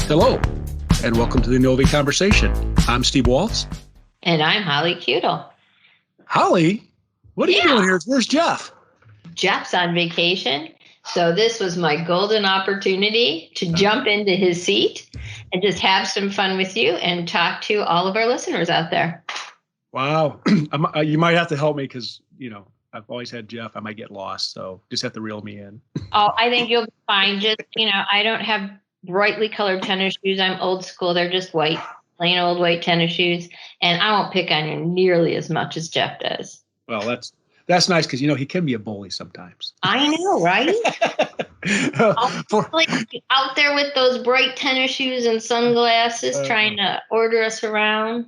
Hello, and welcome to the Novi Conversation. I'm Steve Waltz. And I'm Holly Kutil. Holly, what are you doing here? Where's Jeff? Jeff's on vacation. So this was my golden opportunity to jump into his seat and just have some fun with you and talk to all of our listeners out there. Wow. You might have to help me because, I've always had Jeff. I might get lost. So just have to reel me in. Oh, I think you'll be fine. Just, I don't have brightly colored tennis shoes. I'm old school. They're just white, plain old white tennis shoes. And I won't pick on you nearly as much as Jeff does. Well, that's nice because, he can be a bully sometimes. I know, right? Like out there with those bright tennis shoes and sunglasses trying to order us around.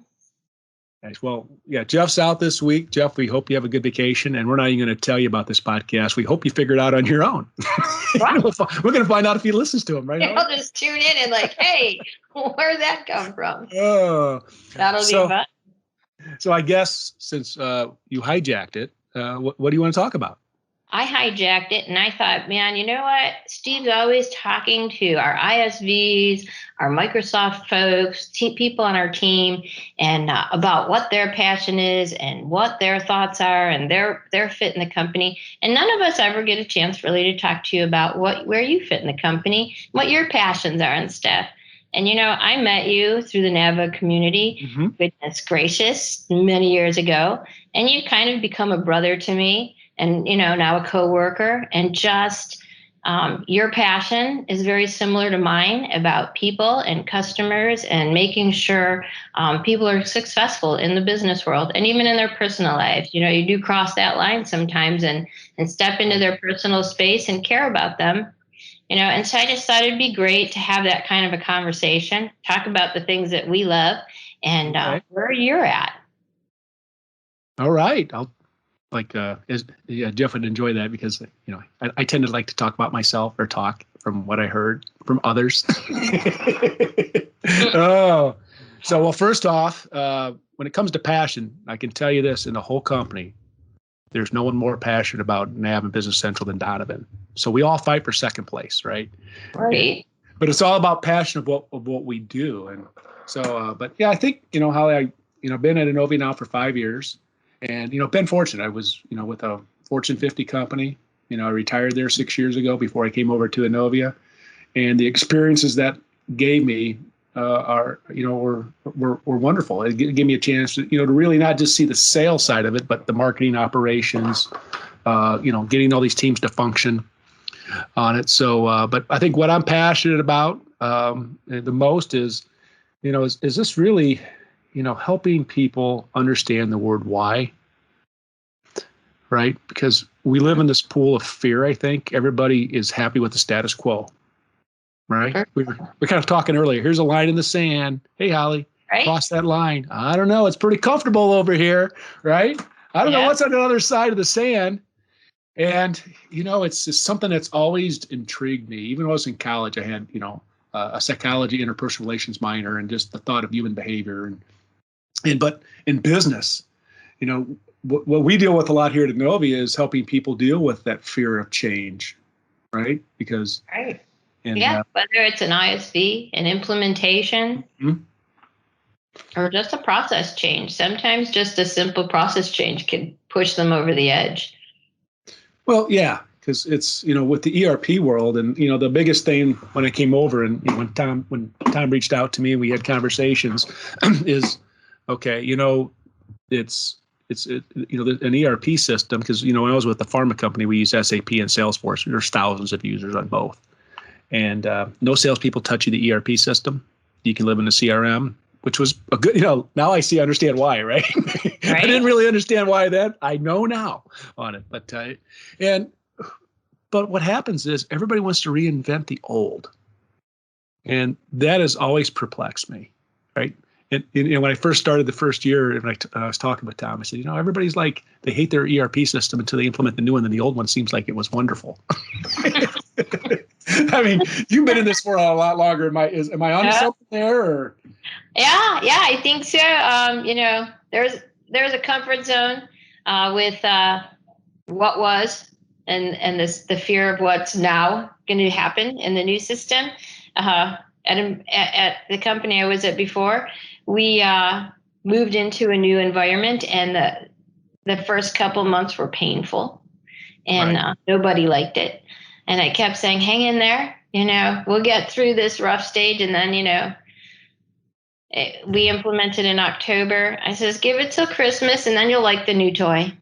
Nice. Well, yeah, Jeff's out this week. Jeff, we hope you have a good vacation, and we're not even going to tell you about this podcast. We hope you figure it out on your own. Right. We're going to find out if he listens to him, right? I'll just tune in and hey, where'd that come from? That'll be fun. So I guess since you hijacked it, what do you want to talk about? I hijacked it and I thought, man, you know what? Steve's always talking to our ISVs, our Microsoft folks, people on our team, and about what their passion is and what their thoughts are and their fit in the company. And none of us ever get a chance really to talk to you about where you fit in the company, what your passions are and stuff. And, I met you through the NAVA community, goodness gracious, many years ago. And you kind of become a brother to me and, now a coworker. And just your passion is very similar to mine about people and customers and making sure people are successful in the business world and even in their personal lives. You do cross that line sometimes and step into their personal space and care about them. And so I just thought it'd be great to have that kind of a conversation, talk about the things that we love and where you're at. All right. Jeff would enjoy that because, I tend to like to talk about myself or talk from what I heard from others. Well, first off, when it comes to passion, I can tell you this in the whole company, there's no one more passionate about NAV and Business Central than Donovan. So we all fight for second place, right? Right. But it's all about passion of what we do. And so, I think, how been at Innovi now for 5 years and, been fortunate. I was, with a Fortune 50 company, I retired there 6 years ago before I came over to Innovia. And the experiences that gave me were wonderful. It gave me a chance to, to really not just see the sales side of it, but the marketing operations, getting all these teams to function on it. So, but I think what I'm passionate about the most is this really, helping people understand the word why, right? Because we live in this pool of fear. I think everybody is happy with the status quo. Right. We're kind of talking earlier. Here's a line in the sand. Hey, Holly, cross that line. I don't know. It's pretty comfortable over here. Right. I don't know what's on the other side of the sand. And, it's just something that's always intrigued me. Even when I was in college, I had, a psychology, interpersonal relations minor and just the thought of human behavior. But in business, what we deal with a lot here at Innovi is helping people deal with that fear of change. Right. Because. Right. Whether it's an ISV, an implementation, or just a process change. Sometimes just a simple process change can push them over the edge. Well, yeah, because it's, with the ERP world and, the biggest thing when I came over and when Tom reached out to me and we had conversations is, okay, it's an ERP system because, when I was with the pharma company, we used SAP and Salesforce. There's thousands of users on both. And no salespeople touching the ERP system. You can live in a CRM, which was a good, now I understand why, right? I didn't really understand why then. I know now on it. But what happens is everybody wants to reinvent the old. And that has always perplexed me, right? And when I first started the first year, and I was talking with Tom, I said, everybody's like, they hate their ERP system until they implement the new one, and the old one seems like it was wonderful. I mean, you've been in this for a lot longer. Am I on something there? Or? Yeah, I think so. There's a comfort zone with what was and the fear of what's now going to happen in the new system. at the company I was at before, we moved into a new environment, and the first couple months were painful, and nobody liked it. And I kept saying, hang in there, we'll get through this rough stage. And then, we implemented in October. I says, give it till Christmas, and then you'll like the new toy.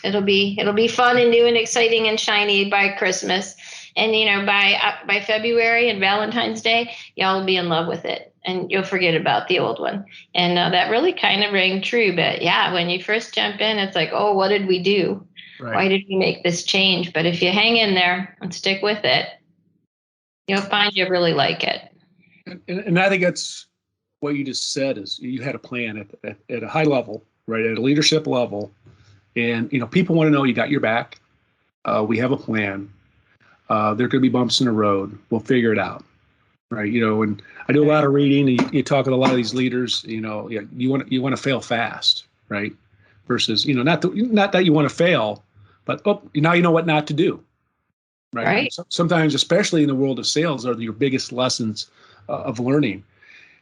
It'll be fun and new and exciting and shiny by Christmas. And, by February and Valentine's Day, y'all will be in love with it, and you'll forget about the old one. And that really kind of rang true. But yeah, when you first jump in, it's like, oh, what did we do? Right. Why did we make this change? But if you hang in there and stick with it, you'll find you really like it. And I think that's what you just said, is you had a plan at a high level, right, at a leadership level. And, people want to know you got your back. We have a plan. There are going to be bumps in the road. We'll figure it out. Right. And I do a lot of reading, and you talk with a lot of these leaders, you want to fail fast. Right. Versus, not that you want to fail, but now you know what not to do. Right. So, sometimes, especially in the world of sales, are your biggest lessons of learning.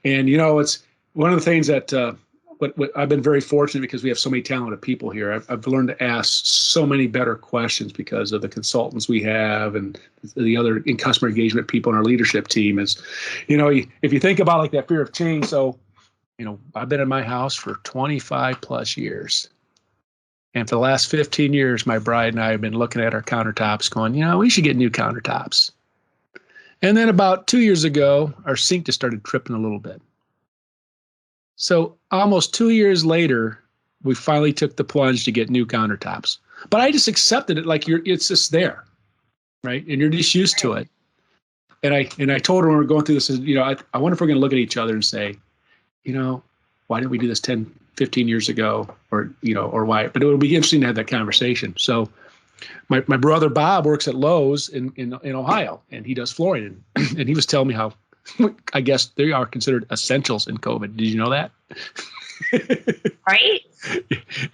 And, it's one of the things that what I've been very fortunate, because we have so many talented people here. I've learned to ask so many better questions because of the consultants we have and the other in customer engagement people in our leadership team. Is, if you think about like that fear of change. So, I've been in my house for 25 plus years. And for the last 15 years, my bride and I have been looking at our countertops going, we should get new countertops. And then about 2 years ago, our sink just started tripping a little bit. So almost 2 years later, we finally took the plunge to get new countertops. But I just accepted it like it's just there, right? And you're just used to it. And I told her when we were going through this, I wonder if we're going to look at each other and say, why didn't we do this 10, 15 years ago, or why? But it would be interesting to have that conversation. So my brother Bob works at Lowe's in Ohio, and he does flooring, and he was telling me how, I guess they are considered essentials in COVID. Did you know that? Right.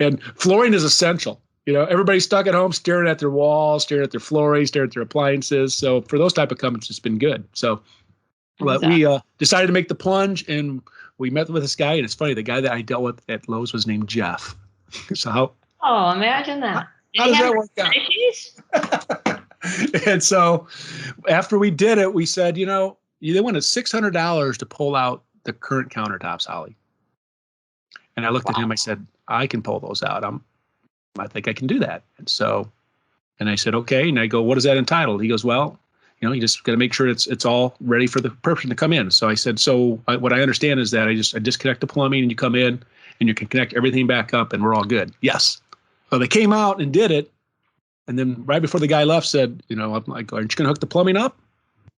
And flooring is essential. Everybody's stuck at home staring at their walls, staring at their flooring, staring at their appliances. So for those type of companies, it's been good. So but we decided to make the plunge, and we met with this guy. And it's funny, the guy that I dealt with at Lowe's was named Jeff. So imagine that. How does that work out? And so after we did it, we said, they wanted $600 to pull out the current countertops, Holly. And I looked at him, I said, I can pull those out. I think I can do that. And I said, okay. And I go, what is that entitled? He goes, well, you just got to make sure it's all ready for the person to come in. So I said, what I understand is that I disconnect the plumbing, and you come in and you can connect everything back up, and we're all good. Yes. So they came out and did it. And then right before the guy left said, I'm like, aren't you going to hook the plumbing up?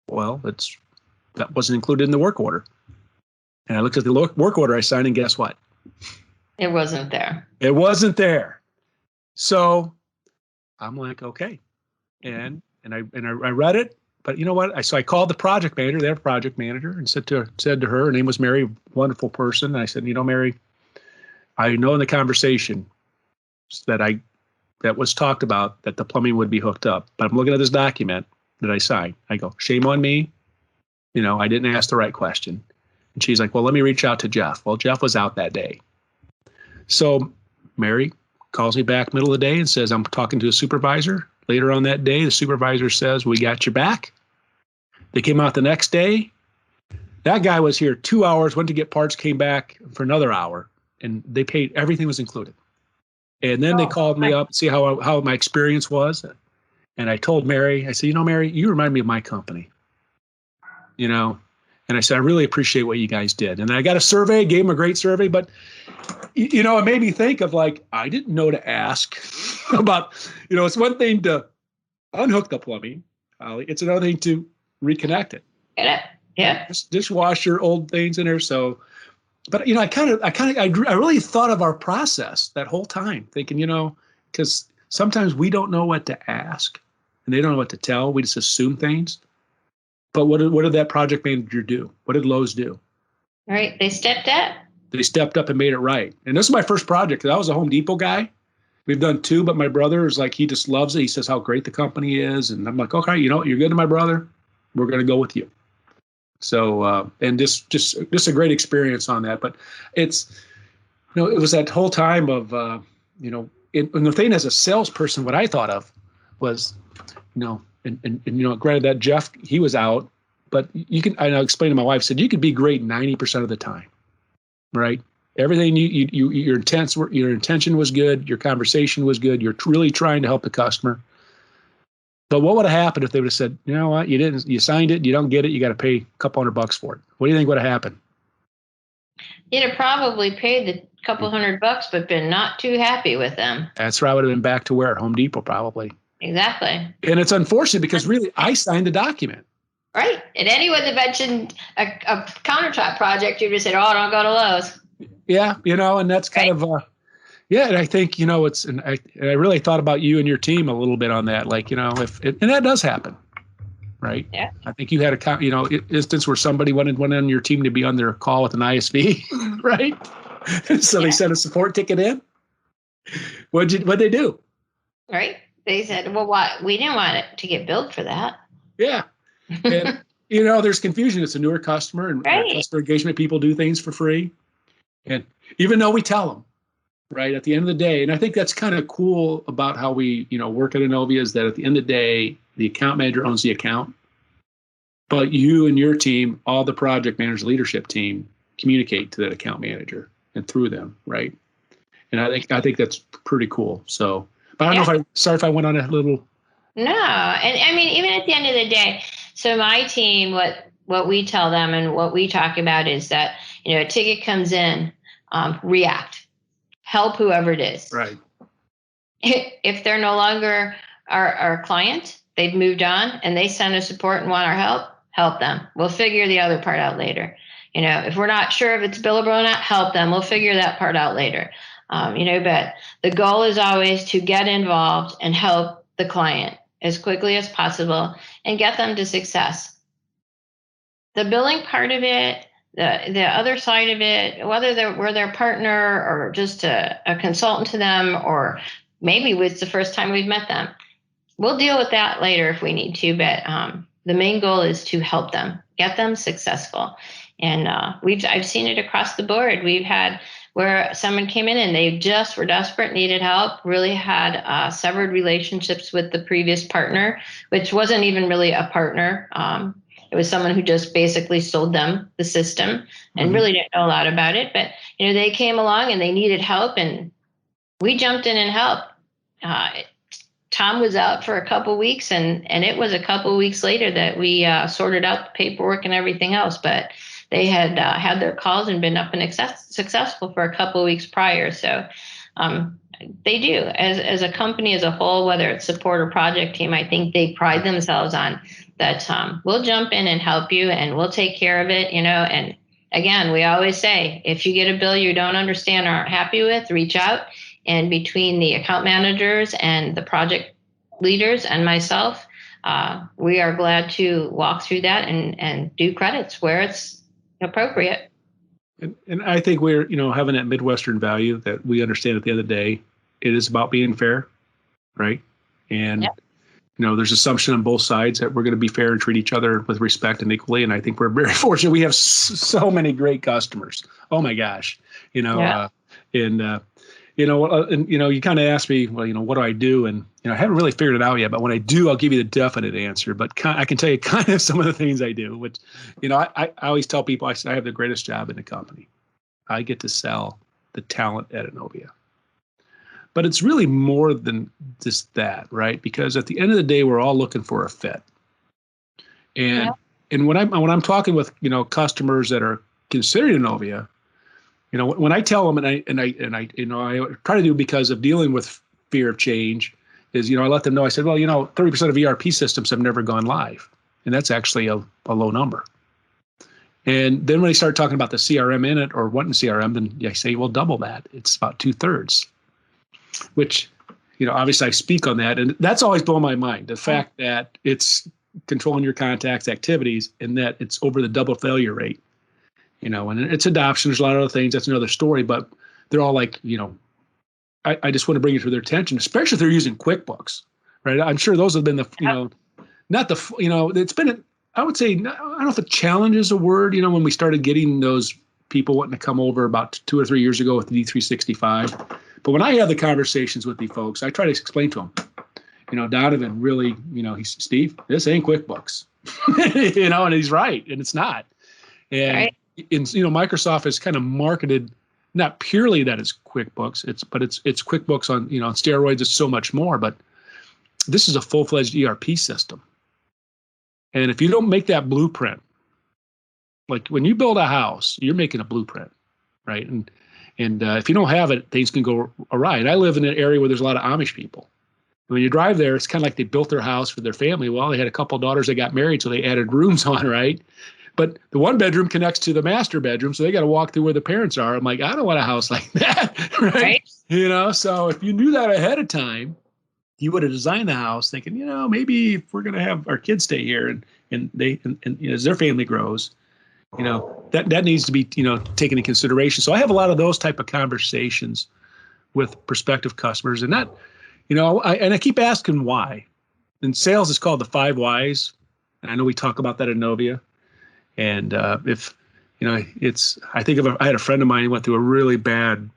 Well, that wasn't included in the work order. And I looked at the work order I signed, and guess what? It wasn't there. It wasn't there. So I'm like, okay. And I read it, but you know what? So I called the project manager, their project manager, and said to her, her name was Mary, wonderful person. And I said, Mary, I know in the conversation that was talked about that the plumbing would be hooked up, but I'm looking at this document that I signed. I go, shame on me. I didn't ask the right question. And she's like, well, let me reach out to Jeff. Well, Jeff was out that day. So Mary calls me back middle of the day and says, I'm talking to a supervisor. Later on that day, the supervisor says, we got your back. They came out the next day. That guy was here 2 hours, went to get parts, came back for another hour, and they paid, everything was included. And then they called me up to see how my experience was. And I told Mary, I said, Mary, you remind me of my company. And I said, I really appreciate what you guys did. And then I got a survey, gave them a great survey, but it made me think of like, I didn't know to ask about, it's one thing to unhook the plumbing, Holly. It's another thing to reconnect it. Yeah. Dishwasher, old things in there. So, but I really thought of our process that whole time, thinking, because sometimes we don't know what to ask, and they don't know what to tell. We just assume things. But what did that project manager do? What did Lowe's do? All right, they stepped up. They stepped up and made it right. And this is my first project. I was a Home Depot guy. We've done two, but my brother is like, he just loves it. He says how great the company is. And I'm like, okay, you're good to my brother. We're going to go with you. So, and just a great experience on that. But it's, it was that whole time of, and the thing as a salesperson, what I thought of was, granted that Jeff, he was out, but I explained to my wife, said, you could be great 90% of the time, right? Everything your intention was good. Your conversation was good. You're really trying to help the customer. But what would have happened if they would have said, you know what, you signed it, you don't get it, you got to pay a couple $100 for it? What do you think would have happened? You'd have probably paid the couple $100, but been not too happy with them. That's where I would have been back to where? Home Depot, probably. Exactly. And it's unfortunate because really I signed the document. Right. And anyone that mentioned a countertop project, you just said, oh, don't go to Lowe's. Yeah. And that's kind of, and I think, I really thought about you and your team a little bit on that. Like, and that does happen. Right. Yeah. I think you had a, instance where somebody wanted one on your team to be on their call with an ISV. Right. So they sent a support ticket in. What'd they do? Right. They said, well, what? We didn't want it to get billed for that. Yeah. And, there's confusion. It's a newer customer, and customer engagement people do things for free. And even though we tell them, right, at the end of the day, and I think that's kind of cool about how we, work at Innovia, is that at the end of the day, the account manager owns the account, but you and your team, all the project manager leadership team, communicate to that account manager and through them, right? And I think that's pretty cool. So, but I don't know if I went on a little. No, and I mean, even at the end of the day, so my team, what we tell them and what we talk about is that, a ticket comes in, react, help whoever it is. Right. If they're no longer our client, they've moved on and they send us support and want our help them. We'll figure the other part out later. If we're not sure if it's billable or not, help them. We'll figure that part out later. But the goal is always to get involved and help the client as quickly as possible and get them to success. The billing part of it, the other side of it, whether we're their partner or just a consultant to them, or maybe it's the first time we've met them, we'll deal with that later if we need to. But the main goal is to help them, get them successful. And I've seen it across the board. We've had where someone came in and they just were desperate, needed help, really had severed relationships with the previous partner, which wasn't even really a partner. It was someone who just basically sold them the system and really didn't know a lot about it. But, they came along and they needed help and we jumped in and helped. Tom was out for a couple of weeks and it was a couple of weeks later that we sorted out the paperwork and everything else. But they had had their calls and been up and successful for a couple of weeks prior. So they do, as a company as a whole, whether it's support or project team, I think they pride themselves on that. We'll jump in and help you and we'll take care of it, and again, we always say, if you get a bill you don't understand or aren't happy with, reach out. And between the account managers and the project leaders and myself, we are glad to walk through that and do credits where it's appropriate. And I think we're, having that MidWestern value that we understand at the end of the day, it is about being fair, right? And, there's assumption on both sides that we're going to be fair and treat each other with respect and equally. And I think we're very fortunate. We have so many great customers. Oh my gosh, you kind of asked me, well, what do I do? And, I haven't really figured it out yet, but when I do, I'll give you the definite answer. But I can tell you kind of some of the things I do, which, I always tell people, I have the greatest job in the company. I get to sell the talent at Innovia. But it's really more than just that, right? Because at the end of the day, we're all looking for a fit. And when I'm talking with, customers that are considering Innovia, when I tell them, and I try to do because of dealing with fear of change, is I let them know. I said, well, 30% of ERP systems have never gone live, and that's actually a low number. And then when they start talking about the CRM in it or wanting CRM, then I say, well, double that. It's about 2/3, which obviously I speak on that, and that's always blown my mind. The fact that it's controlling your contacts, activities, and that it's over the double failure rate. And it's adoption. There's a lot of other things. That's another story. But they're all like, I just want to bring it to their attention, especially if they're using QuickBooks, right? I'm sure those have been the, not the, it's been I would say, I don't know if a challenge is a word, when we started getting those people wanting to come over about 2 or 3 years ago with the D365. But when I have the conversations with these folks, I try to explain to them, Donovan really, he's Steve, this ain't QuickBooks, and he's right. And it's not. And, Right. Microsoft is kind of marketed, not purely that it's QuickBooks, it's QuickBooks on, on steroids. It's so much more, but this is a full-fledged ERP system. And if you don't make that blueprint, like when you build a house, you're making a blueprint, right? And if you don't have it, things can go awry. And I live in an area where there's a lot of Amish people. When you drive there, it's kind of like they built their house for their family. Well, they had a couple of daughters that got married, so they added rooms on, right? But the one bedroom connects to the master bedroom, so they got to walk through where the parents are. I'm like, I don't want a house like that, right? So if you knew that ahead of time, you would have designed the house thinking, maybe if we're going to have our kids stay here and as their family grows, that needs to be, taken into consideration. So I have a lot of those type of conversations with prospective customers, and that, I keep asking why. In sales, it's called the 5 whys. And I know we talk about that at Novia. And I had a friend of mine who went through a really bad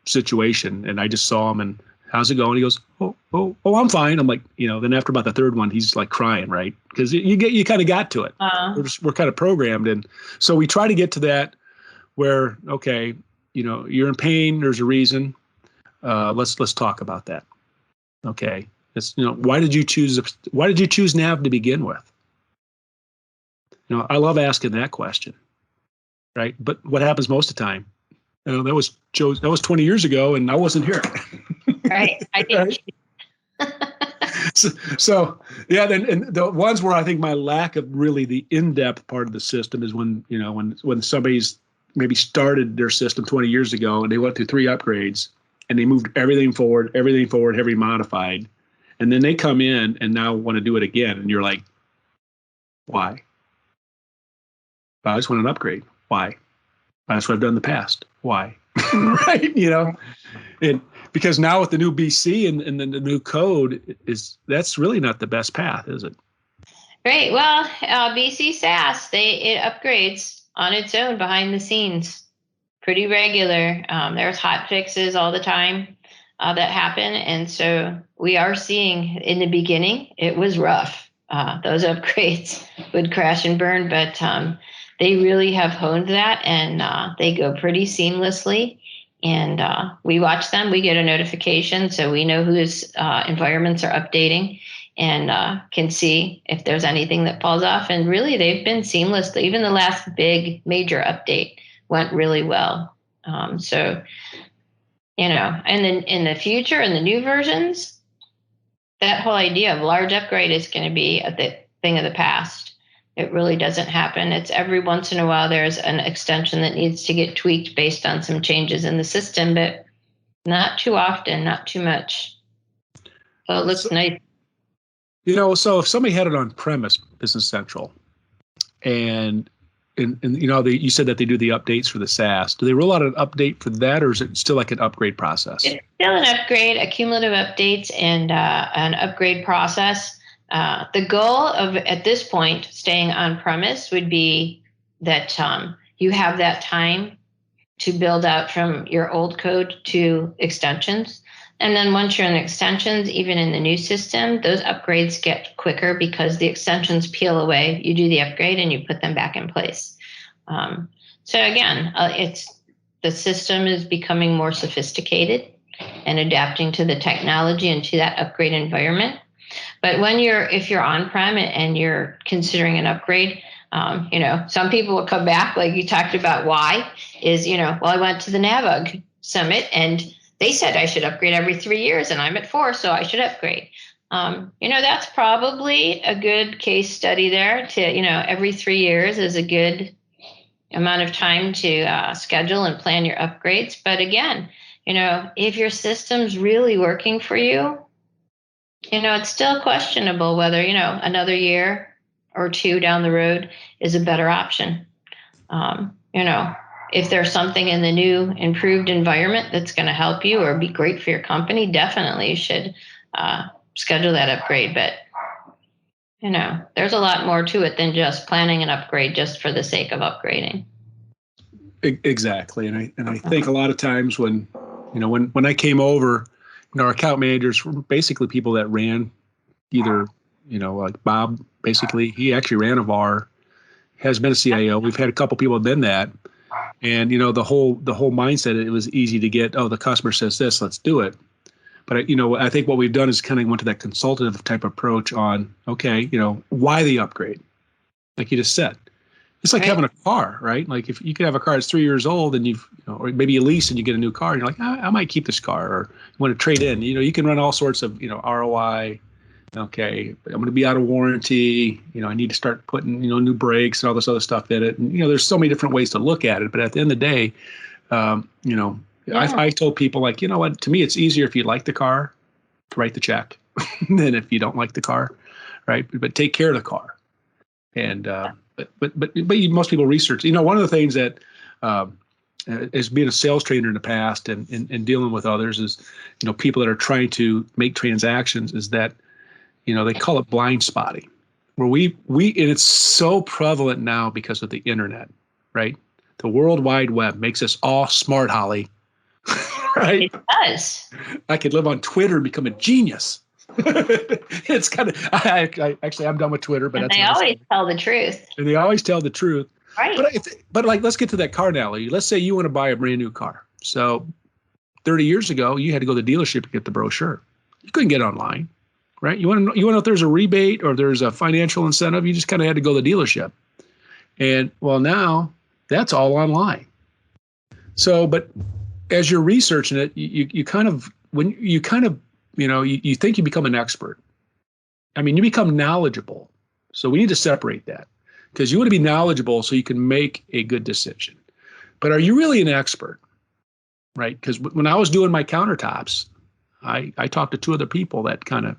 situation, and I just saw him and, how's it going? He goes, oh, I'm fine. I'm like, then after about the third one, he's like crying, right? Because you kind of got to it. We're kind of programmed. And so we try to get to that where, okay, you're in pain. There's a reason. Let's talk about that. Okay. It's, why did you choose NAV to begin with? I love asking that question, right? But what happens most of the time? That was 20 years ago, and I wasn't here. Right. I did. So yeah, and the ones where I think my lack of really the in-depth part of the system is when somebody's maybe started their system 20 years ago and they went through 3 upgrades and they moved everything forward, heavy modified, and then they come in and now want to do it again, and you're like, why? Well, I just want an upgrade. Why? That's what I've done in the past. Why? Right? And because now with the new BC and the new code that's really not the best path, is it? Right. Well, BC SaaS, it upgrades on its own behind the scenes, pretty regular. There's hot fixes all the time that happen, and so we are seeing in the beginning it was rough. Those upgrades would crash and burn, but they really have honed that, and they go pretty seamlessly. And we watch them. We get a notification, so we know whose environments are updating, and can see if there's anything that falls off. And really, they've been seamless. Even the last big major update went really well. And then in the future, in the new versions, that whole idea of large upgrade is going to be a thing of the past. It really doesn't happen. It's every once in a while there's an extension that needs to get tweaked based on some changes in the system, but not too often, not too much. So it looks nice. So if somebody had it on premise, Business Central, and you said that they do the updates for the SaaS. Do they roll out an update for that, or is it still like an upgrade process? It's still an upgrade, a cumulative updates, and an upgrade process. The goal of, at this point, staying on premise would be that you have that time to build out from your old code to extensions. And then once you're in extensions, even in the new system, those upgrades get quicker because the extensions peel away. You do the upgrade and you put them back in place. So again, the system is becoming more sophisticated and adapting to the technology and to that upgrade environment. But if you're on-prem and you're considering an upgrade, some people will come back, like you talked about why, is, I went to the NAVUG summit and they said I should upgrade every 3 years and I'm at 4, so I should upgrade. That's probably a good case study there to, every 3 years is a good amount of time to schedule and plan your upgrades. But again, if your system's really working for you, it's still questionable whether, another year or 2 down the road is a better option. If there's something in the new improved environment that's going to help you or be great for your company, definitely you should schedule that upgrade. But there's a lot more to it than just planning an upgrade just for the sake of upgrading. Exactly. And I think a lot of times when I came over, our account managers were basically people that ran either, like Bob, basically, he actually ran a VAR, has been a CIO. We've had a couple people have been that. And, the whole mindset, it was easy to get, the customer says this, let's do it. But, I think what we've done is kind of went to that consultative type approach on, okay, why the upgrade? Like you just said. It's like having a car, right? Like if you could have a car that's 3 years old and or maybe you lease and you get a new car and you're like, I might keep this car, or you want to trade in. You can run all sorts of, ROI. Okay, I'm going to be out of warranty. I need to start putting, new brakes and all this other stuff in it. And, there's so many different ways to look at it. But at the end of the day, I told people, like, what, to me, it's easier if you like the car to write the check than if you don't like the car, right? But take care of the car. And, but most people research, one of the things that, as being a sales trainer in the past and dealing with others is, people that are trying to make transactions is that, they call it blind spotting, where and it's so prevalent now because of the internet, right? The World Wide Web makes us all smart, Holly, right? It does. I could live on Twitter and become a genius. It's kind of, I'm done with Twitter, but they always tell the truth. And they always tell the truth. Right. But like, let's get to that car analogy. Let's say you want to buy a brand new car. So 30 years ago, you had to go to the dealership to get the brochure. You couldn't get it online, right? You want to know if there's a rebate or there's a financial incentive. You just kind of had to go to the dealership. And well, now that's all online. So, but as you're researching it, you think you become an expert. I mean, you become knowledgeable. So we need to separate that, because you want to be knowledgeable so you can make a good decision. But are you really an expert, right? Because when I was doing my countertops, I talked to two other people that kind of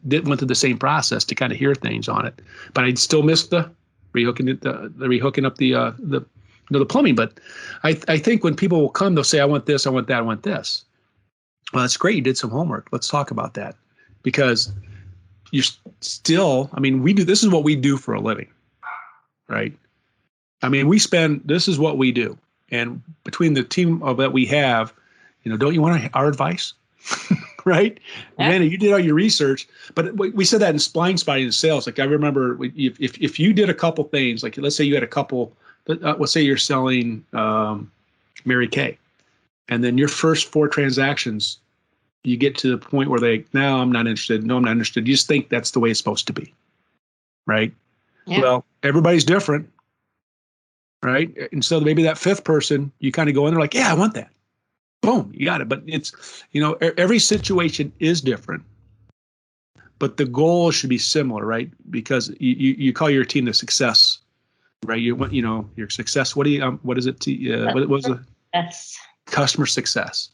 went through the same process to kind of hear things on it. But I'd still missed the rehooking up the plumbing. But I think when people will come, they'll say, I want this, I want that, I want this. Well, that's great. You did some homework. Let's talk about that, because you're still, this is what we do for a living, right? This is what we do. And between the team that we have, don't you want our advice? Right? Yeah. Man, you did all your research, but we said that in blind spotting in sales. Like I remember if you did a couple things, like let's say you had a couple, let's say you're selling Mary Kay. And then your first 4 transactions, you get to the point where no, I'm not interested. No, I'm not interested. You just think that's the way it's supposed to be, right? Yeah. Well, everybody's different, right? And so maybe that 5th person, you kind of go in there like, yeah, I want that. Boom, you got it. But it's, every situation is different, but the goal should be similar, right? Because you call your team the success, right? Your success. What is it? What was the customer success?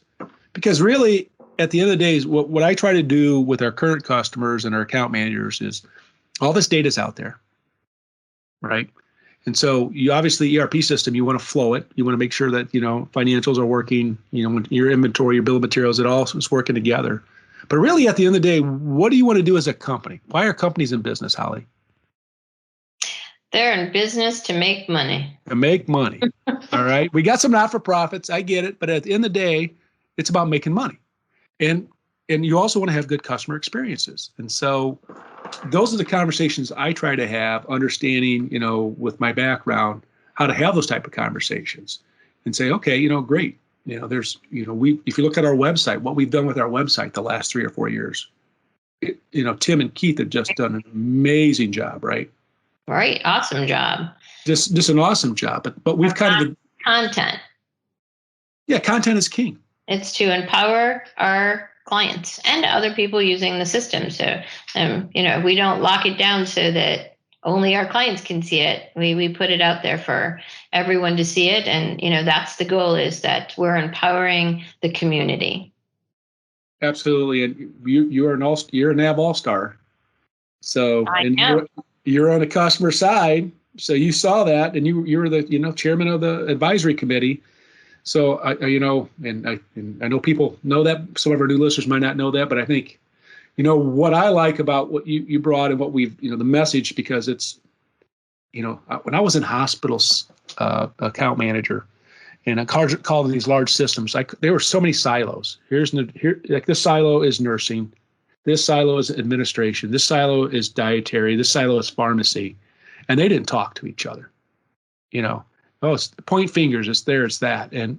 Because really, at the end of the day, what I try to do with our current customers and our account managers is all this data is out there, right? And so you obviously ERP system, you want to flow it. You want to make sure that, financials are working, when your inventory, your bill of materials, it all is working together. But really at the end of the day, what do you want to do as a company? Why are companies in business, Holly? They're in business to make money. To make money. All right. We got some not-for-profits. I get it. But at the end of the day, it's about making money. And you also want to have good customer experiences. And so those are the conversations I try to have, understanding, with my background, how to have those type of conversations and say, okay, great. There's, if you look at our website, what we've done with our website the last 3 or 4 years, Tim and Keith have just done an amazing job, right? Right. Awesome job. Just an awesome job. But we've content. Yeah. Content is king. It's to empower our clients and other people using the system. So, we don't lock it down so that only our clients can see it. We put it out there for everyone to see it. And, that's the goal, is that we're empowering the community. Absolutely. And you're a NAV all-star. So, you're on the customer side. So you saw that, and you were the, chairman of the advisory committee. So I know people know that. Some of our new listeners might not know that, but I think, what I like about what you brought and what we've, the message, because it's, when I was in hospitals, account manager, and I called these large systems, there were so many silos. Like this silo is nursing, this silo is administration, this silo is dietary, this silo is pharmacy, and they didn't talk to each other. It's point fingers, it's there, it's that, and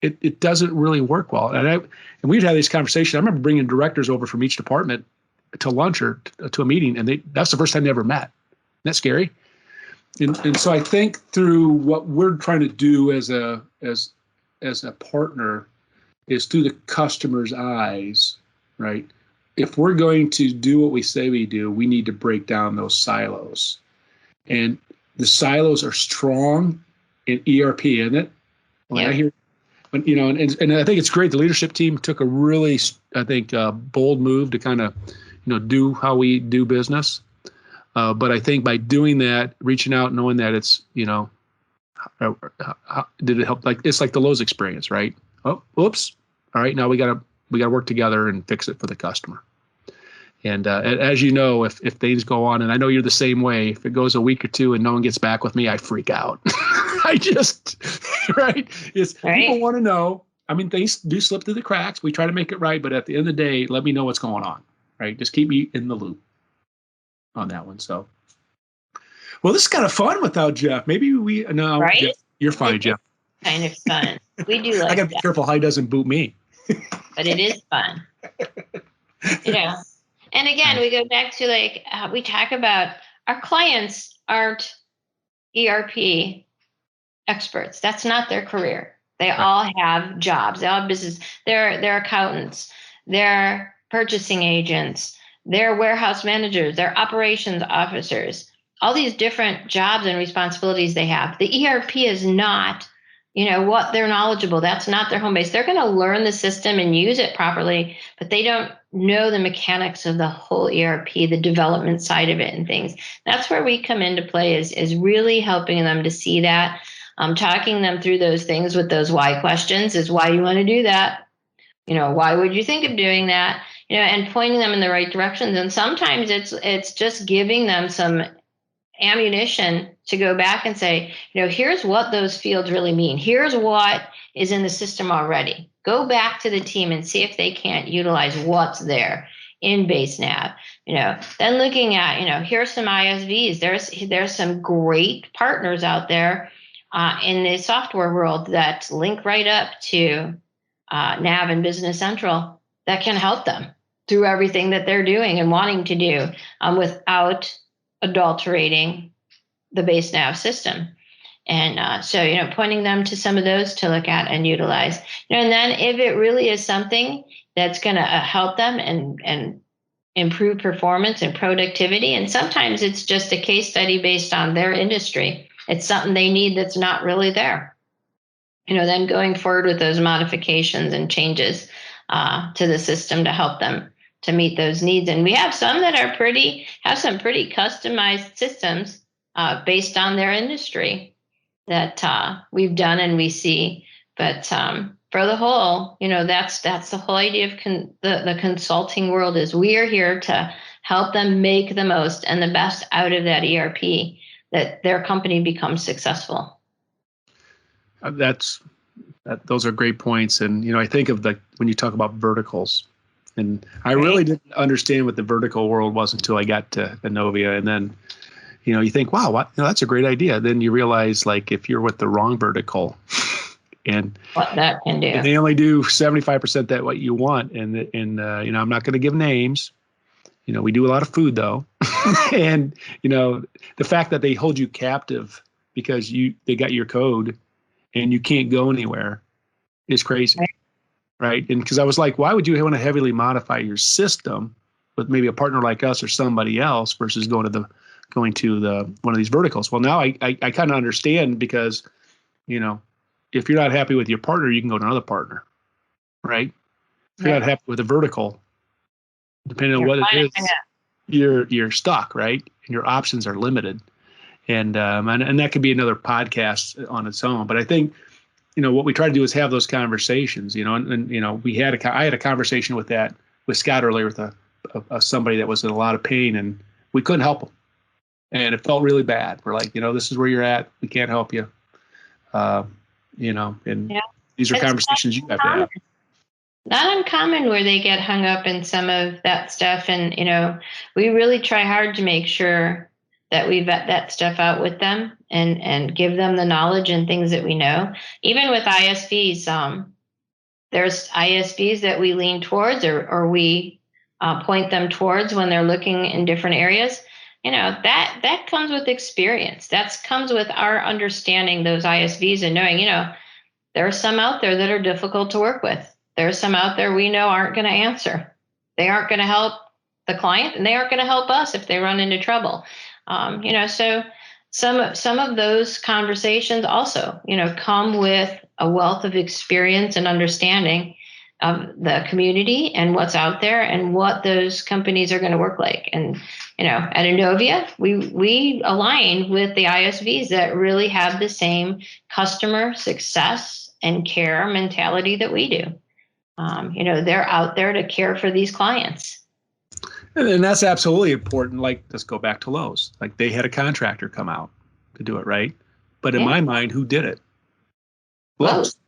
it doesn't really work well. And we'd have these conversations. I remember bringing directors over from each department to lunch or to a meeting, and that's the first time they ever met. Isn't that scary? And so I think through what we're trying to do as a partner is through the customer's eyes, right? If we're going to do what we say we do, we need to break down those silos. And the silos are strong in ERP, isn't it? When I hear, and I think it's great. The leadership team took a really, I think, bold move to kind of, do how we do business. But I think by doing that, reaching out, knowing that it's, did it help? Like, it's like the Lowe's experience, right? Oh, whoops. All right. Now we gotta work together and fix it for the customer. And as you know, if things go on, and I know you're the same way, if it goes a week or two and no one gets back with me, I freak out. I just, right? People want to know. I mean, things do slip through the cracks. We try to make it right. But at the end of the day, let me know what's going on, right? Just keep me in the loop on that one. So, well, this is kind of fun without Jeff. Maybe right? Jeff, you're fine, Jeff. Kind of fun. We do like I gotta be careful how he doesn't boot me. But it is fun. And again, we go back to we talk about our clients aren't ERP experts. That's not their career. They all have jobs. They all have business. They're accountants. They're purchasing agents. They're warehouse managers. They're operations officers. All these different jobs and responsibilities they have. The ERP is not, what they're knowledgeable. That's not their home base. They're going to learn the system and use it properly, but they don't know the mechanics of the whole ERP, the development side of it and things. That's where we come into play is really helping them to see that, talking them through those things with those why questions is why you want to do that. Why would you think of doing that? And pointing them in the right directions. And sometimes it's just giving them some ammunition to go back and say, here's what those fields really mean. Here's what is in the system already. Go back to the team and see if they can't utilize what's there in BaseNav. Then looking at, here's some ISVs. There's some great partners out there in the software world that link right up to Nav and Business Central that can help them through everything that they're doing and wanting to do without adulterating the BaseNav system. And so, pointing them to some of those to look at and utilize. And then if it really is something that's going to help them and improve performance and productivity, and sometimes it's just a case study based on their industry. It's something they need that's not really there. Then going forward with those modifications and changes to the system to help them to meet those needs. And we have some that have some pretty customized systems based on their industry that we've done and we see. But for the whole, that's the whole idea of the consulting world is we are here to help them make the most and the best out of that ERP, that their company becomes successful. Those are great points. And, I think of when you talk about verticals, and I really didn't understand what the vertical world was until I got to Innovia. And then, you think, wow, that's a great idea. Then you realize, if you're with the wrong vertical and what that can do, and they only do 75% that what you want. And I'm not going to give names. We do a lot of food though. And, the fact that they hold you captive because they got your code and you can't go anywhere is crazy. Right. And because I was like, why would you want to heavily modify your system with maybe a partner like us or somebody else versus going to the one of these verticals? Well, now I kind of understand because, if you're not happy with your partner, you can go to another partner. Right. If you're not happy with a vertical, depending on what it is, you're stuck. Right. And your options are limited. And that could be another podcast on its own. But I think, what we try to do is have those conversations, and I had a conversation with Scott earlier with a somebody that was in a lot of pain, and we couldn't help them. And it felt really bad. We're like, this is where you're at. We can't help you. And these are conversations you have to have. Not uncommon where they get hung up in some of that stuff. And, we really try hard to make sure that we vet that stuff out with them and give them the knowledge and things that we know. Even with ISVs, there's ISVs that we lean towards or we point them towards when they're looking in different areas. That comes with experience. That comes with our understanding those ISVs and knowing, there are some out there that are difficult to work with. There's some out there we know aren't going to answer. They aren't going to help the client, and they aren't going to help us if they run into trouble. So some of those conversations also, come with a wealth of experience and understanding of the community and what's out there and what those companies are going to work like. And, at Innovia, we align with the ISVs that really have the same customer success and care mentality that we do. They're out there to care for these clients. And that's absolutely important. Like, let's go back to Lowe's. Like, they had a contractor come out to do it, right? But in my mind, who did it? Lowe's,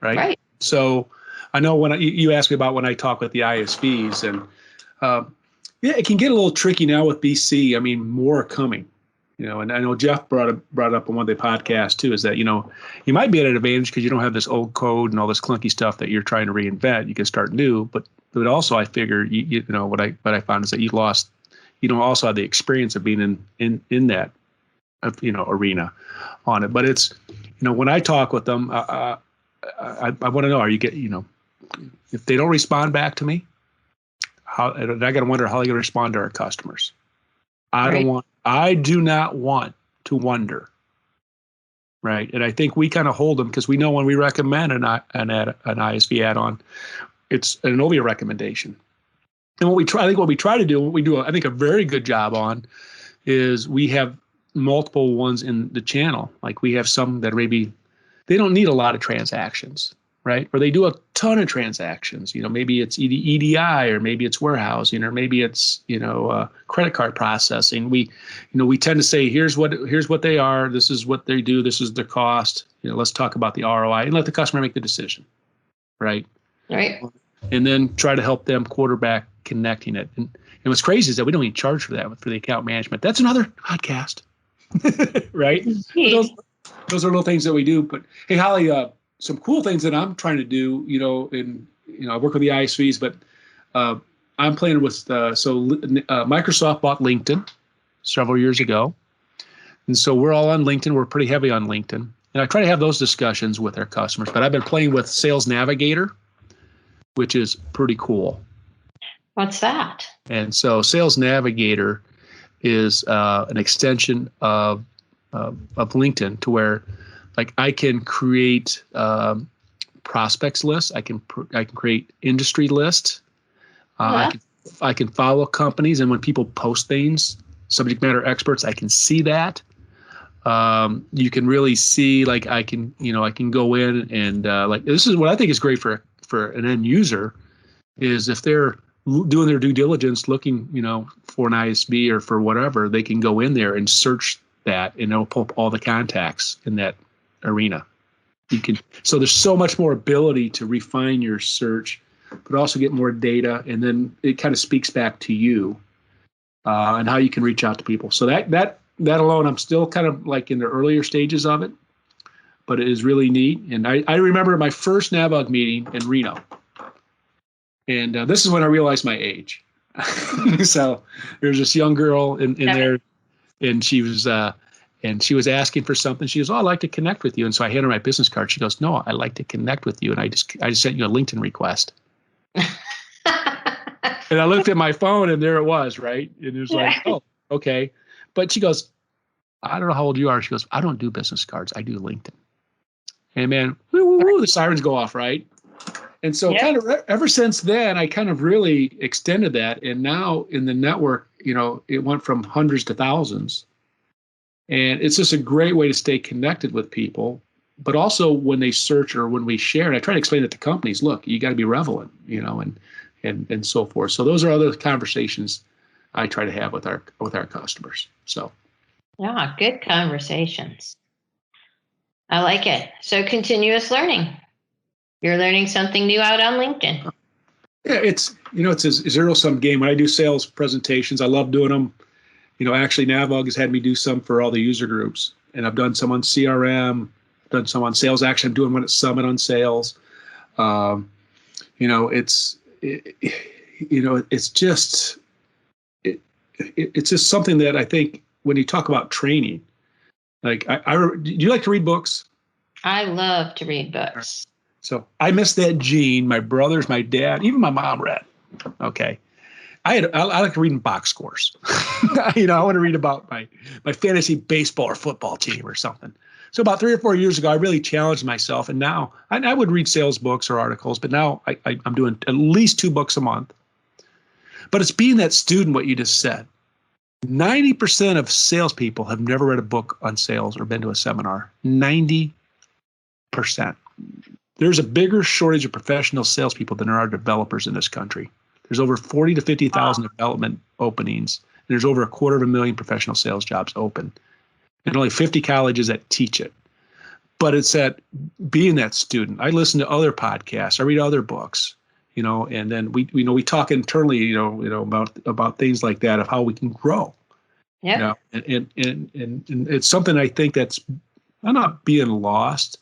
right? So I know when you asked me about when I talk with the ISVs, and it can get a little tricky now with BC. I mean, more are coming. And I know Jeff brought up on one of the podcasts too, is that, you might be at an advantage because you don't have this old code and all this clunky stuff that you're trying to reinvent. You can start new, but also I figure, what I found is that you don't also have the experience of being in that, arena on it. But it's, when I talk with them, I want to know, if they don't respond back to me, I got to wonder how they're going to respond to our customers. I do not want to wonder, right? And I think we kind of hold them because we know when we recommend an ISV add-on, it's an Innovia recommendation. And what we try to do, I think a very good job on, is we have multiple ones in the channel. Like, we have some that maybe they don't need a lot of transactions, right? Or they do a ton of transactions. Maybe it's EDI, or maybe it's warehousing, or maybe it's credit card processing. We tend to say, here's what they are. This is what they do. This is their cost. Let's talk about the ROI and let the customer make the decision, right? Right. And then try to help them quarterback connecting it. And what's crazy is that we don't even charge for that for the account management. That's another podcast, right? Those are little things that we do. But hey, Holly, some cool things that I'm trying to do, I work with the ISVs, but I'm playing with, Microsoft bought LinkedIn several years ago. And so we're all on LinkedIn. We're pretty heavy on LinkedIn. And I try to have those discussions with our customers, but I've been playing with Sales Navigator, which is pretty cool. What's that? And so Sales Navigator is an extension of LinkedIn, to where, like, I can create prospects lists. I can create industry lists. I can follow companies, and when people post things, subject matter experts, I can see that. You can really see, like, I can go in and this is what I think is great for an end user, is if they're doing their due diligence, looking, for an ISV or for whatever, they can go in there and search that, and it'll pull up all the contacts in that arena. So there's so much more ability to refine your search, but also get more data, and then it kind of speaks back to you and how you can reach out to people. So that alone, I'm still kind of like in the earlier stages of it, but it is really neat. And I remember my first NAVUG meeting in Reno, and this is when I realized my age. So there's this young girl in there, and she was asking for something. She goes, "Oh, I'd like to connect with you." And so I hand her my business card. She goes, "No, I'd like to connect with you. And I just sent you a LinkedIn request." And I looked at my phone, and there it was, right? And it was like, "Oh, okay." But she goes, "I don't know how old you are." She goes, "I don't do business cards. I do LinkedIn." And man, the sirens go off, right? And so kind of ever since then, I kind of really extended that. And now in the network, it went from hundreds to thousands. And it's just a great way to stay connected with people. But also when they search or when we share, and I try to explain it to companies, look, you got to be relevant, and and so forth. So those are other conversations I try to have with our customers. So yeah, good conversations. I like it. So continuous learning. You're learning something new out on LinkedIn. yeah, it's a zero-sum game. When I do sales presentations, I love doing them. Actually, Navog has had me do some for all the user groups, and I've done some on CRM, done some on sales. Actually, I'm doing one at Summit on sales. It's just something that I think when you talk about training, like do you like to read books? I love to read books. So I miss that gene. My brothers, my dad, even my mom read. Okay. I like to read in box scores. I want to read about my fantasy baseball or football team or something. So about 3 or 4 years ago, I really challenged myself. And now I would read sales books or articles, but now I'm doing at least 2 books a month. But it's being that student, what you just said. 90% of salespeople have never read a book on sales or been to a seminar. 90%. There's a bigger shortage of professional salespeople than there are developers in this country. There's over 40 to 50,000 development openings. There's over 250,000 professional sales jobs open, and only 50 colleges that teach it. But it's that being that student. I listen to other podcasts. I read other books, and then we talk internally, about things like that, of how we can grow. Yeah. And it's something I think that's not being lost,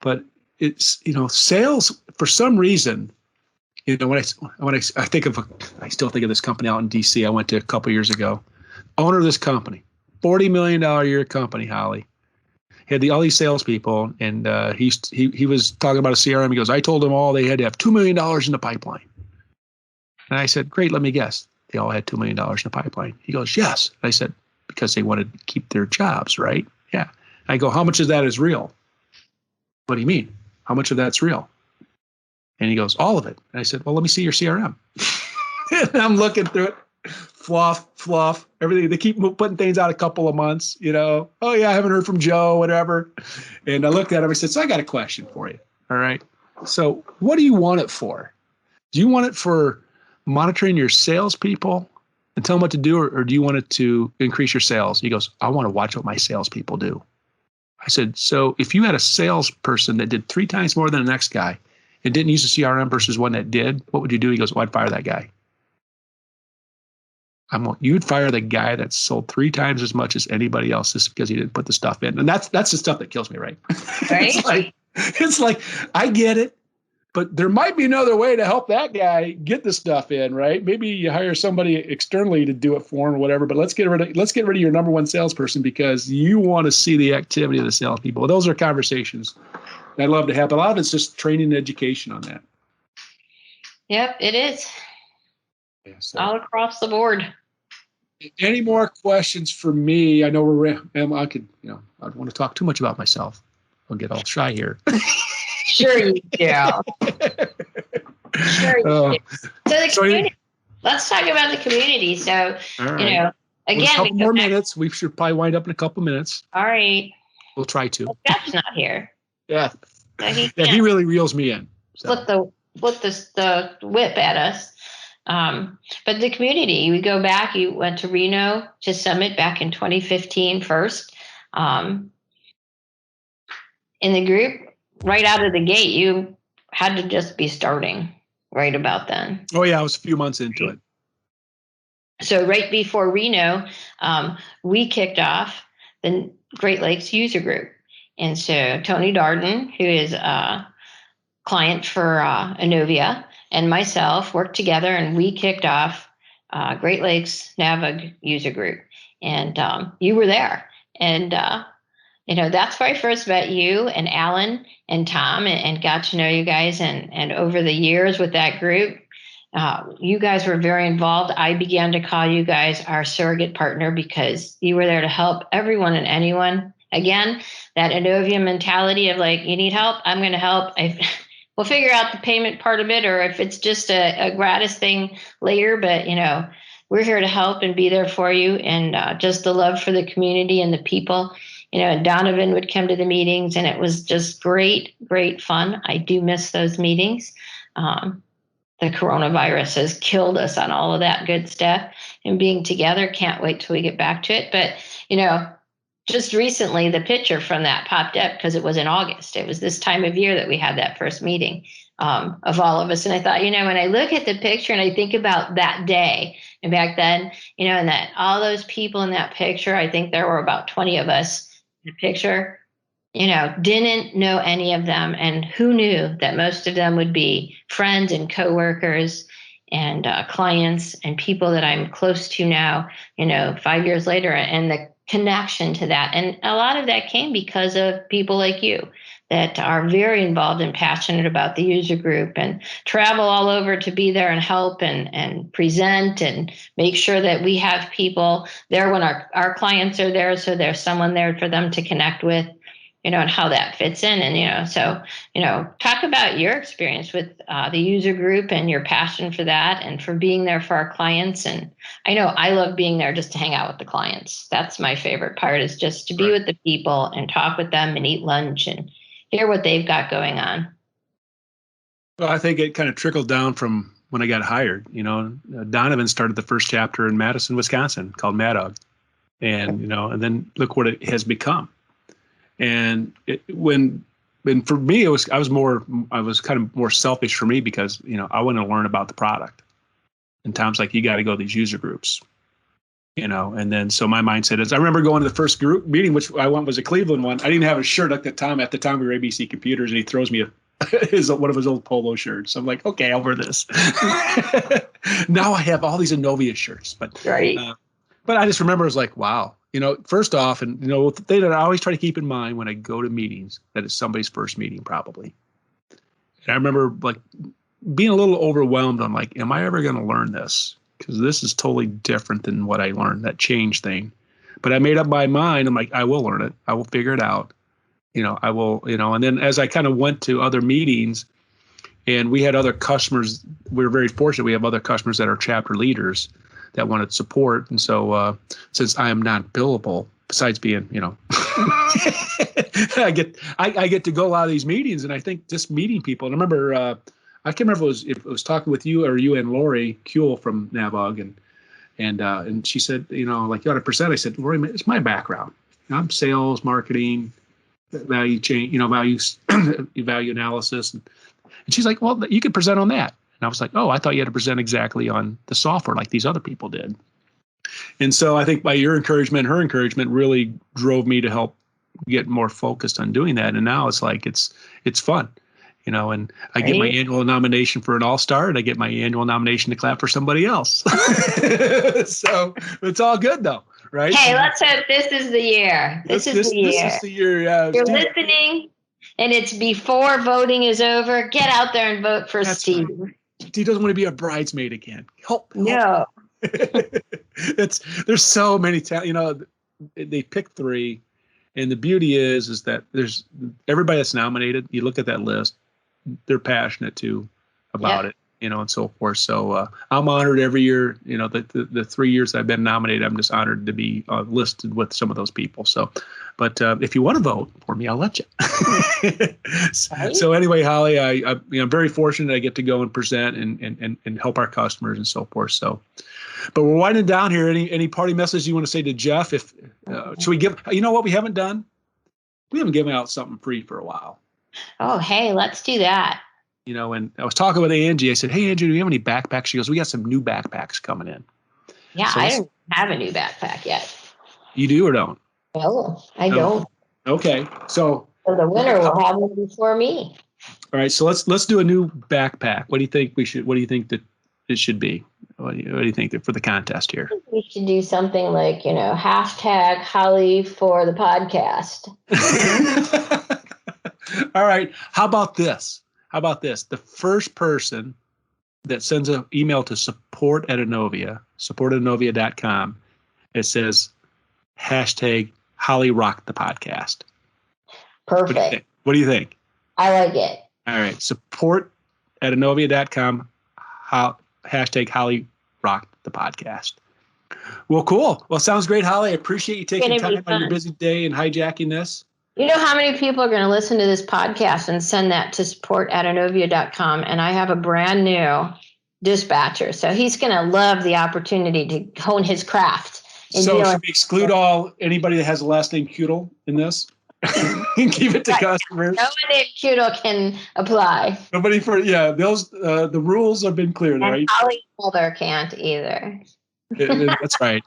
but it's, sales for some reason. When I think of I still think of this company out in DC. I went to a couple years ago. Owner of this company, $40 million a year company, Holly. He had all these salespeople, and he was talking about a CRM. He goes, I told them all they had to have $2 million in the pipeline. And I said, great, let me guess. They all had $2 million in the pipeline. He goes, yes. I said, because they wanted to keep their jobs, right? Yeah. I go, how much of that is real? What do you mean? How much of that's real? And he goes, all of it. And I said, well, let me see your CRM. And I'm looking through it. Fluff, everything. They keep putting things out a couple of months, Oh, yeah, I haven't heard from Joe, whatever. And I looked at him. I said, so I got a question for you. All right. So what do you want it for? Do you want it for monitoring your salespeople and tell them what to do, or do you want it to increase your sales? He goes, I want to watch what my salespeople do. I said, so if you had a salesperson that did 3 times more than the next guy and didn't use a CRM versus one that did, what would you do? He goes, well, I'd fire that guy. You'd fire the guy that sold 3 times as much as anybody else just because he didn't put the stuff in. And that's the stuff that kills me, right? Right? it's like, I get it, but there might be another way to help that guy get the stuff in, right? Maybe you hire somebody externally to do it for him or whatever, but let's get rid of your number one salesperson because you want to see the activity of the salespeople. Those are conversations I'd love to have. But a lot of it's just training and education on that. Yep, it is. Yeah, so. All across the board. Any more questions for me? I know I don't want to talk too much about myself. I'll get all shy here. Sure you do. Sure you do. So the community. Let's talk about the community. So, right. Again, a couple more minutes. We should probably wind up in a couple minutes. All right. We'll try to. Well, Jeff's not here. Yeah. So he really reels me in. So. Flip the whip at us. But the community, we go back, you went to Reno to Summit back in 2015 first. In the group, right out of the gate, you had to just be starting right about then. Oh, yeah, I was a few months into it. So right before Reno, we kicked off the Great Lakes User Group. And so Tony Darden, who is a client for Inovia, and myself worked together, and we kicked off Great Lakes Navig User Group. And you were there. And, that's where I first met you and Alan and Tom and got to know you guys. And over the years with that group, you guys were very involved. I began to call you guys our surrogate partner because you were there to help everyone and anyone. Again, that Inovia mentality of like, you need help, I'm going to help. We'll figure out the payment part of it, or if it's just a gratis thing later. But, we're here to help and be there for you. And just the love for the community and the people. Donovan would come to the meetings, and it was just great, great fun. I do miss those meetings. the coronavirus has killed us on all of that good stuff, and being together. Can't wait till we get back to it. But, just recently the picture from that popped up because it was in August. It was this time of year that we had that first meeting of all of us. And I thought, when I look at the picture and I think about that day and back then, and that all those people in that picture, I think there were about 20 of us in the picture, didn't know any of them. And who knew that most of them would be friends and coworkers and clients and people that I'm close to now, 5 years later, and the connection to that. And a lot of that came because of people like you that are very involved and passionate about the user group and travel all over to be there and help and present and make sure that we have people there when our clients are there. So there's someone there for them to connect with, and how that fits in. And, talk about your experience with the user group and your passion for that and for being there for our clients. And I know I love being there just to hang out with the clients. That's my favorite part, is just to be with the people and talk with them and eat lunch and hear what they've got going on. Well, I think it kind of trickled down from when I got hired. Donovan started the first chapter in Madison, Wisconsin called Mad Dog. And, and then look what it has become. And when for me, I was kind of more selfish for me because, I want to learn about the product. And Tom's like, you got to go to these user groups, and then so my mindset is, I remember going to the first group meeting, which I went was a Cleveland one. I didn't have a shirt at the time. At the time we were ABC Computers, and he throws me one of his old polo shirts. I'm like, okay, I'll wear this. Now I have all these Inovia shirts, but I just remember it was like, wow. First off, and the thing that I always try to keep in mind when I go to meetings, that it's somebody's first meeting probably. And I remember like being a little overwhelmed. I'm like, am I ever going to learn this? Because this is totally different than what I learned, that change thing. But I made up my mind. I'm like, I will learn it. I will figure it out. I will, and then as I kind of went to other meetings and we had other customers, we were very fortunate. We have other customers that are chapter leaders that wanted support. And so since I am not billable, besides being, I get to go a lot of these meetings, and I think just meeting people. And I remember, I can't remember if it was talking with you or you and Lori Kutil from Navog, and she said, like you 100%. I said, Lori, it's my background. I'm sales, marketing, value chain, value analysis. And she's like, well, you could present on that. And I was like, oh, I thought you had to present exactly on the software like these other people did. And so I think by your encouragement, her encouragement really drove me to help get more focused on doing that. And now it's like, it's fun, and I get my annual nomination for an all-star, and I get my annual nomination to clap for somebody else. So it's all good though, right? Hey, let's hope this is the year. This is the year. You're listening, and it's before voting is over. Get out there and vote for Steve. Right. He doesn't want to be a bridesmaid again. Help. No. There's so many they pick 3, and the beauty is that there's everybody that's nominated. You look at that list, they're passionate too about it, and so forth. So I'm honored every year. The 3 years I've been nominated, I'm just honored to be listed with some of those people. So, but if you want to vote for me, I'll let you. So anyway, Holly, I'm very fortunate I get to go and present and help our customers and so forth. So, but we're winding down here. Any party message you want to say to Jeff? If should we give? What we haven't done? We haven't given out something free for a while. Oh, hey, let's do that. And I was talking with Angie. I said, hey, Angie, do you have any backpacks? She goes, we got some new backpacks coming in. Yeah, so I don't have a new backpack yet. You do or don't? No, I don't. Okay. So the winner will have one before me. All right. So let's do a new backpack. What do you think what do you think that it should be? What do you think for the contest here? I think we should do something like, hashtag Holly for the podcast. All right. How about this? The first person that sends an email to support@Inovia.com, it says hashtag Holly rocked the podcast. Perfect. What do you think? I like it. All right. Support@Inovia.com, hashtag Holly rocked the podcast. Well, cool. Well, sounds great, Holly. I appreciate you taking time on your busy day and hijacking this. You know how many people are going to listen to this podcast and send that to support@Inovia.com? And I have a brand new dispatcher. So he's going to love the opportunity to hone his craft. So should we exclude anybody that has the last name Kutil in this? And keep it to customers. No one named Kutil can apply. Nobody those the rules have been cleared, and right? Holly's mother can't either. That's right.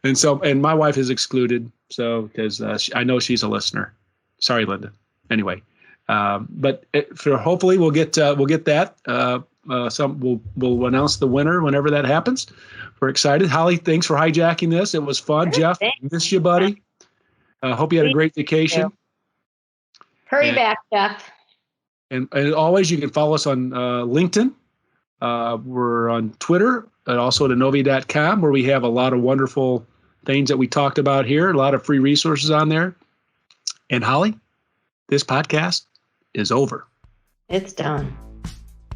And my wife is excluded, so because I know she's a listener. Sorry, Linda. Anyway, but hopefully we'll get that. We'll announce the winner whenever that happens. We're excited. Holly, thanks for hijacking this. It was fun. Jeff, miss you, buddy. Hope you had a great vacation. Hurry back, Jeff. And always, you can follow us on LinkedIn. We're on Twitter and also at Innovi.com, where we have a lot of wonderful things that we talked about here, a lot of free resources on there. And Holly, this podcast is over. It's done.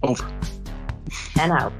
Over. And out.